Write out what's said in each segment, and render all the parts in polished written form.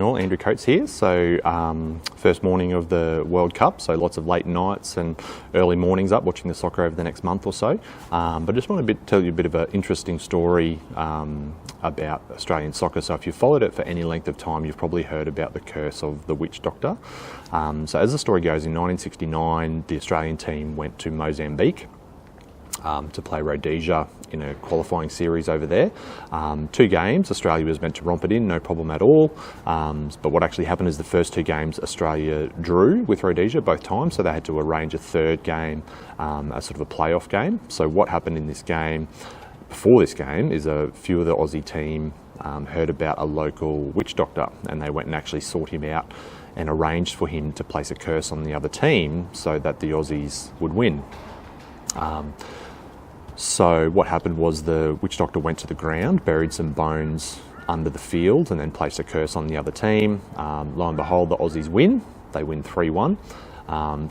Andrew Coates here. So first morning of the World Cup, so lots of late nights and early mornings up watching the soccer over the next month or so. But I just want to tell you a bit of an interesting story about Australian soccer. So if you've followed it for any length of time, you've probably heard about the curse of the witch doctor. So as the story goes, in 1969, the Australian team went to Mozambique to play Rhodesia in a qualifying series over there. 2 games, Australia was meant to romp it in, no problem at all. But what actually happened is the first 2 games Australia drew with Rhodesia both times, so they had to arrange a third game as sort of a playoff game. So what happened in this game, before this game, is a few of the Aussie team heard about a local witch doctor, and they went and actually sought him out and arranged for him to place a curse on the other team so that the Aussies would win. So what happened was the witch doctor went to the ground, buried some bones under the field, and then placed a curse on the other team. Lo and behold, the Aussies win. They win 3-1.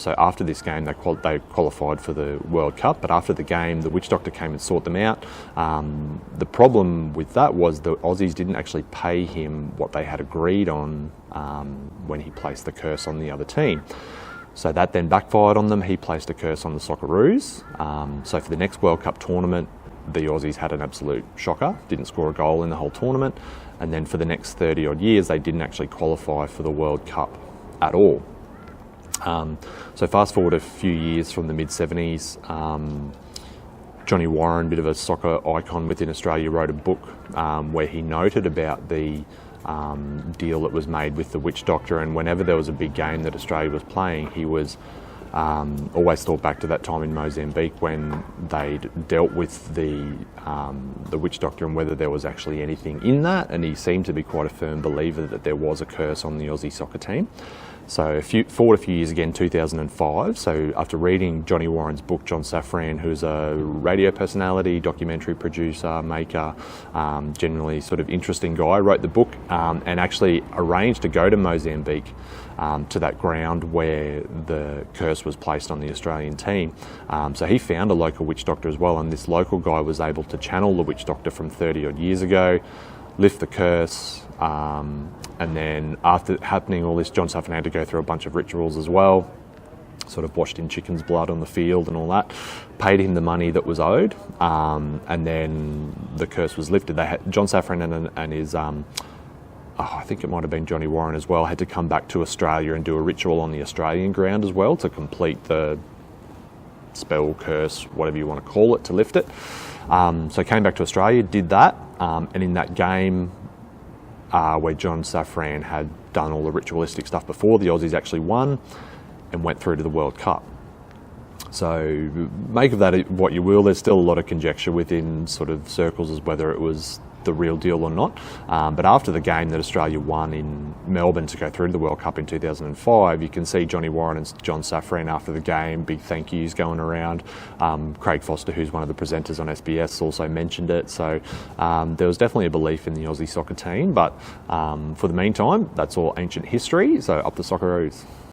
So after this game, they qualified for the World Cup, but after the game, the witch doctor came and sought them out. The problem with that was the Aussies didn't actually pay him what they had agreed on when he placed the curse on the other team. So that then backfired on them. He placed a curse on the Socceroos. So for the next World Cup tournament, the Aussies had an absolute shocker, didn't score a goal in the whole tournament. And then for the next 30 odd years, they didn't actually qualify for the World Cup at all. So fast forward a few years from the mid-70s, Johnny Warren, bit of a soccer icon within Australia, wrote a book where he noted about the deal that was made with the witch doctor, and whenever there was a big game that Australia was playing, he was always thought back to that time in Mozambique when they'd dealt with the witch doctor and whether there was actually anything in that, and he seemed to be quite a firm believer that there was a curse on the Aussie soccer team. So forward a few years again, 2005, so after reading Johnny Warren's book, John Safran, who's a radio personality, documentary producer, maker, generally sort of interesting guy, wrote the book and actually arranged to go to Mozambique to that ground where the curse was placed on the Australian team. So he found a local witch doctor as well, and this local guy was able to channel the witch doctor from 30 odd years ago, lift the curse, and then after happening all this, John Safran had to go through a bunch of rituals as well, sort of washed in chicken's blood on the field and all that, paid him the money that was owed, and then the curse was lifted. John Safran and his, I think it might have been Johnny Warren as well, had to come back to Australia and do a ritual on the Australian ground as well to complete the spell, curse, whatever you want to call it, to lift it. So came back to Australia, did that, and in that game where John Safran had done all the ritualistic stuff before, the Aussies actually won and went through to the World Cup. So make of that what you will. There's still a lot of conjecture within sort of circles as whether it was the real deal or not. But after the game that Australia won in Melbourne to go through to the World Cup in 2005, you can see Johnny Warren and John Safran after the game, big thank yous going around. Craig Foster, who's one of the presenters on SBS, also mentioned it. So there was definitely a belief in the Aussie soccer team, but for the meantime, that's all ancient history. So up the Socceroos.